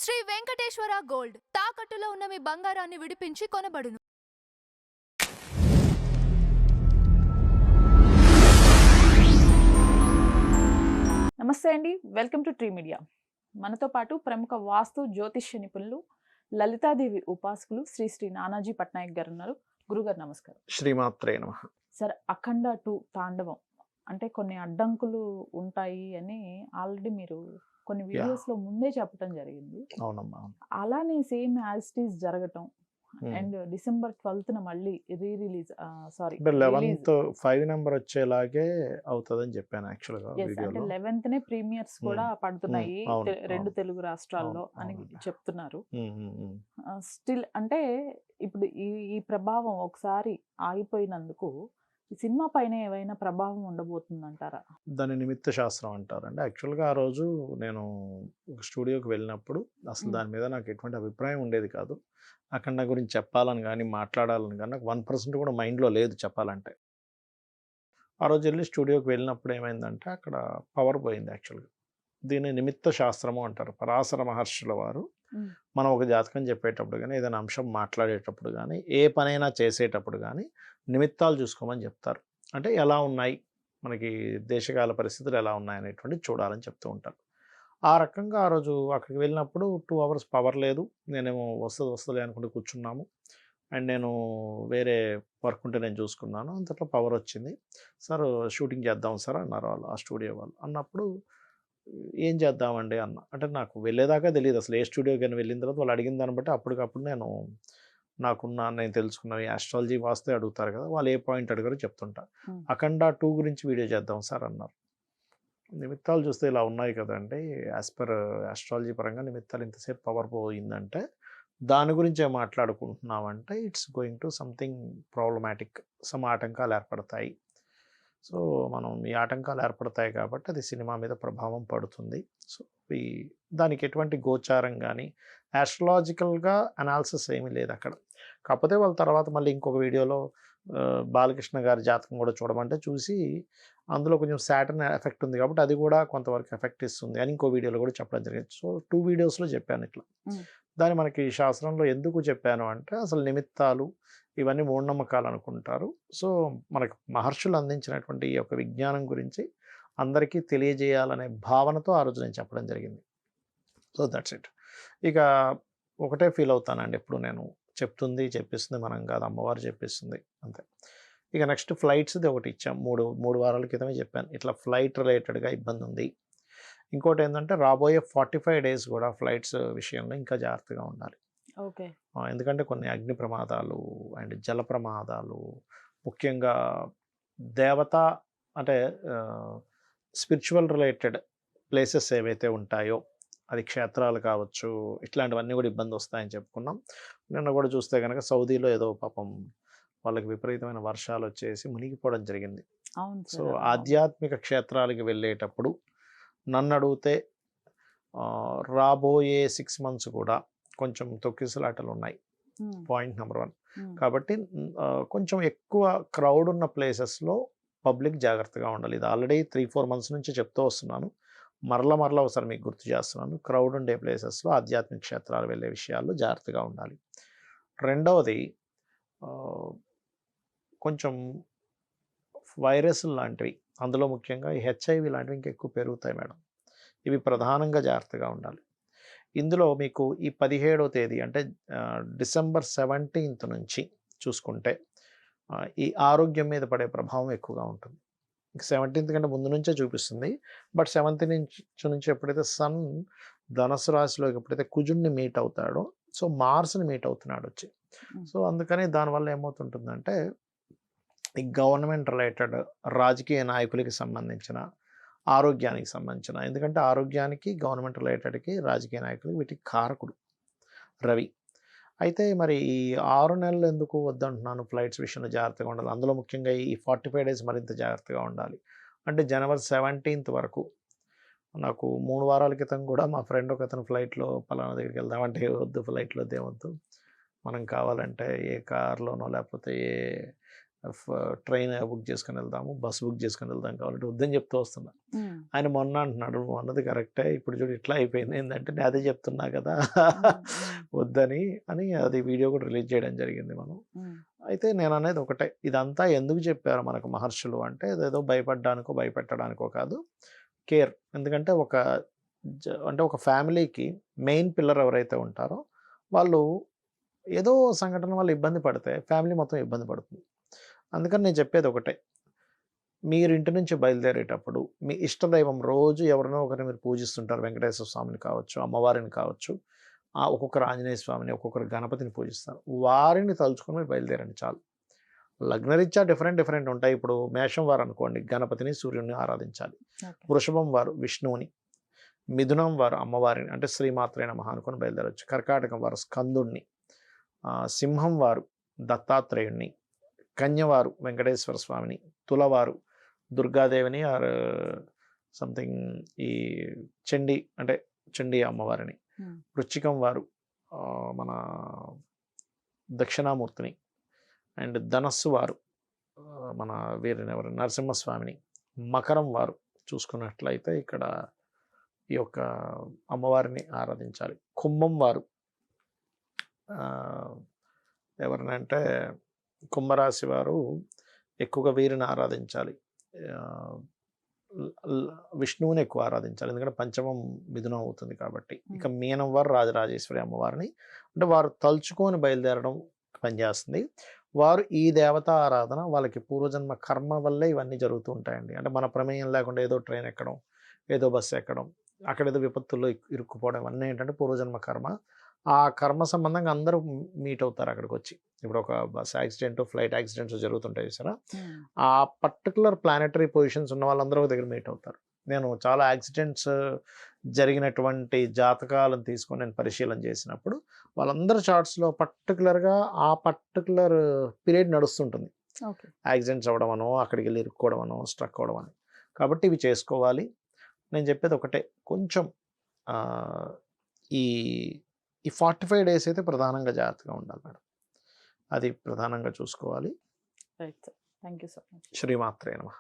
Shri Venkateswara gold తాకట్టులో ఉన్న మీ బంగారాన్ని విడిపించి కొనబడును. నమస్తే అండి, వెల్కమ్ టు ట్రీ మీడియా. మనతో పాటు ప్రముఖ వాస్తు జ్యోతిష్య నిపుణులు లలితాదేవి ఉపాసకులు శ్రీ శ్రీ నానాజీ పట్నాయక్ గారు ఉన్నారు. గురుగారు నమస్కారం. శ్రీమాత్రే నమః. సార్, అఖండ 2 తాండవం అంటే కొన్ని అడ్డంకులు ఉంటాయి అని ఆల్రెడీ మీరు కొన్ని వీడియోస్ లో ముందే చెప్పడం జరిగింది. అవునమ్మా. అలానే సేమ్ యాజ్ ఇట్ ఈస్ జరగటం అండ్ డిసెంబర్ 12th మళ్ళీ రిలీజ్ సారీ అంటే 11th 5 నెంబర్ వచ్చేలాగే అవుతుందని చెప్పాను యాక్చువల్గా అంటే వీడియోలో. 11th ప్రీమియర్స్ కూడా పడుతున్నాయి అవును, రెండు అవును. తెలుగు రాష్ట్రాల్లో అని అవునండి. చెప్తున్నారు. ఉమ్. స్టిల్ అంటే ఇప్పుడు ఈ ప్రభావం ఒకసారి ఆగిపోయినందుకు ఈ సినిమా పైన ఏమైనా ప్రభావం ఉండబోతుందంటారా? దాని నిమిత్త శాస్త్రం అంటారండి. యాక్చువల్గా ఆ రోజు నేను ఒక స్టూడియోకి వెళ్ళినప్పుడు అసలు దాని మీద నాకు ఎటువంటి అభిప్రాయం ఉండేది కాదు. అఖండ గురించి చెప్పాలని కానీ మాట్లాడాలని కానీ నాకు 1% కూడా మైండ్లో లేదు చెప్పాలంటే. ఆ రోజు వెళ్ళి స్టూడియోకి వెళ్ళినప్పుడు ఏమైందంటే అక్కడ పవర్ పోయింది యాక్చువల్గా. దీన్ని నిమిత్త శాస్త్రము అంటారు. పరాశర మహర్షుల వారు మనం ఒక జాతకం చెప్పేటప్పుడు కానీ ఏదైనా అంశం మాట్లాడేటప్పుడు కానీ ఏ పనైనా చేసేటప్పుడు కానీ నిమిత్తాలు చూసుకోమని చెప్తారు. అంటే ఎలా ఉన్నాయి మనకి దేశకాల పరిస్థితులు ఎలా ఉన్నాయి అనేటువంటి చూడాలని చెప్తూ ఉంటారు. ఆ రకంగా ఆ రోజు అక్కడికి వెళ్ళినప్పుడు 2 hours పవర్ లేదు. నేనేమో వస్తుంది అనుకుంటూ కూర్చున్నాము. అండ్ నేను వేరే వర్క్ ఉంటే నేను చూసుకున్నాను. అంతట్లో పవర్ వచ్చింది. సార్ షూటింగ్ చేద్దాం సార్ అన్నారు వాళ్ళు, ఆ స్టూడియో వాళ్ళు. అన్నప్పుడు ఏం చేద్దామండి అన్న. అంటే నాకు వెళ్ళేదాకా తెలియదు అసలు ఏ స్టూడియోకైనా. వెళ్ళిన తర్వాత వాళ్ళు అడిగిన దాన్ని బట్టి అప్పటికప్పుడు నేను తెలుసుకున్నవి ఆస్ట్రాలజీ వాస్తే అడుగుతారు కదా, వాళ్ళు ఏ పాయింట్ అడిగారో చెప్తుంటా. అఖండ 2 గురించి వీడియో చేద్దాం సార్ అన్నారు. నిమిత్తాలు చూస్తే ఇలా ఉన్నాయి కదండి, యాజ్ పర్ ఆస్ట్రాలజీ పరంగా నిమిత్తాలు ఇంతసేపు పవర్ పోయిందంటే దాని గురించే మాట్లాడుకుంటున్నామంటే it's going to something problematic, some ఆటంకాలు ఏర్పడతాయి. సో మనం ఈ ఆటంకాలు ఏర్పడతాయి కాబట్టి అది సినిమా మీద ప్రభావం పడుతుంది. సో దానికి ఎటువంటి గోచారం కానీ ఆస్ట్రలాజికల్గా అనాలిసిస్ ఏమీ లేదు అక్కడ. కాకపోతే వాళ్ళ తర్వాత మళ్ళీ ఇంకొక వీడియోలో బాలకృష్ణ గారి జాతకం కూడా చూడమంటే చూసి అందులో కొంచెం సాటర్న్ ఎఫెక్ట్ ఉంది కాబట్టి అది కూడా కొంతవరకు ఎఫెక్ట్ ఇస్తుంది అని ఇంకో వీడియోలో కూడా చెప్పడం జరిగింది. సో 2 వీడియోస్లో చెప్పాను ఇట్లా. దాన్ని మనకి శాస్త్రంలో ఎందుకు చెప్పాను అంటే అసలు నిమిత్తాలు ఇవన్నీ మూఢనమ్మకాలు అనుకుంటారు. సో మనకు మహర్షులు అందించినటువంటి ఈ యొక్క విజ్ఞానం గురించి అందరికీ తెలియజేయాలనే భావనతో ఆ రోజు నేను చెప్పడం జరిగింది. So that's it. ఇక ఒకటే ఫీల్ అవుతానండి ఎప్పుడు నేను, చెప్పిస్తుంది మనం కాదు, అమ్మవారు చెప్పిస్తుంది అంతే. ఇక నెక్స్ట్ ఫ్లైట్స్ది ఒకటి ఇచ్చాం. మూడు వారాల క్రితమే చెప్పాను ఇట్లా ఫ్లైట్ రిలేటెడ్గా ఇబ్బంది ఉంది. ఇంకోటి ఏంటంటే రాబోయే 45 days కూడా ఫ్లైట్స్ విషయంలో ఇంకా జాగ్రత్తగా ఉండాలి. ఓకే. ఎందుకంటే కొన్ని అగ్ని ప్రమాదాలు అండ్ జల ప్రమాదాలు, ముఖ్యంగా దేవత అంటే స్పిరిచువల్ రిలేటెడ్ ప్లేసెస్ ఏవైతే ఉంటాయో అది క్షేత్రాలు కావచ్చు, ఇట్లాంటివన్నీ కూడా ఇబ్బంది వస్తాయని చెప్పుకున్నాం. నిన్న కూడా చూస్తే కనుక సౌదీలో ఏదో పాపం వాళ్ళకి విపరీతమైన వర్షాలు వచ్చేసి మునిగిపోవడం జరిగింది. సో ఆధ్యాత్మిక క్షేత్రాలకి వెళ్ళేటప్పుడు నన్ను అడిగితే రాబోయే 6 months కూడా కొంచెం తొక్కిసలాటలు ఉన్నాయి. Point number 1. కాబట్టి కొంచెం ఎక్కువ క్రౌడ్ ఉన్న ప్లేసెస్లో పబ్లిక్ జాగ్రత్తగా ఉండాలి. ఇది ఆల్రెడీ 3-4 months నుంచి చెప్తూ వస్తున్నాను. మరలా ఒకసారి మీకు గుర్తు చేస్తున్నాను. క్రౌడ్ ఉండే ప్లేసెస్లో ఆధ్యాత్మిక క్షేత్రాలు వెళ్ళే విషయాల్లో జాగ్రత్తగా ఉండాలి. రెండవది కొంచెం వైరస్ లాంటివి, అందులో ముఖ్యంగా ఈ హెచ్ఐవి లాంటివి ఇంకా ఎక్కువ పెరుగుతాయి మేడం. ఇవి ప్రధానంగా జాగ్రత్తగా ఉండాలి. ఇందులో మీకు ఈ 17వ తేదీ అంటే December 17th నుంచి చూసుకుంటే ఈ ఆరోగ్యం మీద పడే ప్రభావం ఎక్కువగా ఉంటుంది. 17th కంటే ముందు నుంచే చూపిస్తుంది. బట్ 17th నుంచి ఎప్పుడైతే సన్ ధనుసు రాశిలోకి ఎప్పుడైతే కుజుడిని మీట్ అవుతాడో, సో మార్స్ని మీట్ అవుతున్నాడు వచ్చి. సో అందుకని దానివల్ల ఏమవుతుంటుందంటే ఈ గవర్నమెంట్ రిలేటెడ్ రాజకీయ నాయకులకి సంబంధించిన ఆరోగ్యానికి సంబంధించిన, ఎందుకంటే ఆరోగ్యానికి గవర్నమెంట్ రిలేటెడ్కి రాజకీయ నాయకులకి వీటికి కారకుడు రవి. అయితే మరి ఈ 6 నెలలు ఎందుకు వద్దంటున్నాను, ఫ్లైట్స్ విషయంలో జాగ్రత్తగా ఉండాలి. అందులో ముఖ్యంగా ఈ 45 days మరింత జాగ్రత్తగా ఉండాలి. అంటే January 17th వరకు. నాకు 3 వారాల క్రితం కూడా మా ఫ్రెండ్ ఒక అతను ఫ్లైట్లో పలానా దగ్గరికి వెళ్దామంటే వద్దు, ఫ్లైట్లో వద్దు, మనం కావాలంటే ఏ కార్లోనో లేకపోతే ఏ ట్రైన్ బుక్ చేసుకుని వెళ్దాము, బస్సు బుక్ చేసుకుని వెళ్దాం కాబట్టి వద్దని చెప్తూ వస్తున్నా. ఆయన మొన్న అంటున్నాడు, నువ్వు అన్నది కరెక్టే, ఇప్పుడు చూడు ఇట్లా అయిపోయింది, ఏంటంటే నేను అదే చెప్తున్నా కదా వద్దని అని. అది వీడియో కూడా రిలీజ్ చేయడం జరిగింది మనం. అయితే నేను అనేది ఒకటే, ఇదంతా ఎందుకు చెప్పారు మనకు మహర్షులు అంటే, ఏదో భయపడ్డానికో భయపెట్టడానికో కాదు, కేర్. ఎందుకంటే అంటే ఒక ఫ్యామిలీకి మెయిన్ పిల్లర్ ఎవరైతే ఉంటారో వాళ్ళు ఏదో సంఘటన వల్ల ఇబ్బంది పడితే ఫ్యామిలీ మొత్తం ఇబ్బంది పడుతుంది. అందుకని నేను చెప్పేది ఒకటే, మీరు ఇంటి నుంచి బయలుదేరేటప్పుడు మీ ఇష్టదైవం రోజు ఎవరినో ఒకరిని మీరు పూజిస్తుంటారు. వెంకటేశ్వర స్వామిని కావచ్చు, అమ్మవారిని కావచ్చు, ఒక్కొక్కరు ఆంజనేయ స్వామిని, ఒక్కొక్కరు గణపతిని పూజిస్తారు. వారిని తలుచుకొని మీరు బయలుదేరండి చాలు. లగ్నరీత్యా డిఫరెంట్ ఉంటాయి. ఇప్పుడు మేషం వారు అనుకోండి, గణపతిని సూర్యుడిని ఆరాధించాలి. వృషభం వారు విష్ణువుని, మిథునం వారు అమ్మవారిని అంటే శ్రీమాత్రే నమః అనుకొని బయలుదేరవచ్చు. కర్కాటకం వారు స్కందుణ్ణి, సింహం వారు దత్తాత్రేయుణ్ణి, కన్యవారు వెంకటేశ్వర స్వామిని, తులవారు దుర్గాదేవిని ఆర్ సంథింగ్ ఈ చండీ అమ్మవారిని, వృశ్చికం వారు మన దక్షిణామూర్తిని, అండ్ ధనస్సు వారు మన వీరిని ఎవరు నరసింహస్వామిని, మకరం వారు చూసుకున్నట్లయితే ఇక్కడ ఈ యొక్క అమ్మవారిని ఆరాధించాలి. కుంభం వారు ఎవరినంటే కుంభరాశి వారు ఎక్కువగా వీరిని ఆరాధించాలి. విష్ణువుని ఎక్కువ ఆరాధించాలి, ఎందుకంటే పంచమం మిథునం అవుతుంది కాబట్టి. ఇక మీనం వారు రాజరాజేశ్వరి అమ్మవారిని, అంటే వారు తలుచుకొని బయలుదేరడం పనిచేస్తుంది. వారు ఈ దేవతా ఆరాధన వాళ్ళకి పూర్వజన్మ కర్మ వల్లే ఇవన్నీ జరుగుతూ ఉంటాయండి. అంటే మన ప్రమేయం లేకుండా ఏదో ట్రైన్ ఎక్కడం, ఏదో బస్సు ఎక్కడం, అక్కడ ఏదో విపత్తుల్లో ఇరుక్కుపోవడం, ఇవన్నీ ఏంటంటే పూర్వజన్మ కర్మ. ఆ కర్మ సంబంధంగా అందరూ మీట్ అవుతారు అక్కడికి వచ్చి. ఇప్పుడు ఒక బస్ యాక్సిడెంట్, ఫ్లైట్ యాక్సిడెంట్స్ జరుగుతుంటాయి చూసారా, ఆ పర్టికులర్ ప్లానెటరీ పొజిషన్స్ ఉన్న వాళ్ళందరూ ఒక దగ్గర మీట్ అవుతారు. నేను చాలా యాక్సిడెంట్స్ జరిగినటువంటి జాతకాలను తీసుకొని నేను పరిశీలన చేసినప్పుడు వాళ్ళందరూ చార్ట్స్లో పర్టికులర్గా ఆ పర్టికులర్ పీరియడ్ నడుస్తుంటుంది. యాక్సిడెంట్స్ అవ్వడం అనో, అక్కడికి వెళ్ళి ఇరుక్కోవడం అనో, స్ట్రక్ అవ్వడం అని. కాబట్టి ఇవి చేసుకోవాలి. నేను చెప్పేది ఒకటే, కొంచెం ఈ 45 days అయితే ప్రధానంగా జాగ్రత్తగా ఉండాలి మేడం. అది ప్రధానంగా చూసుకోవాలి. Right sir, thank you so much. శ్రీమాత్రే నమః.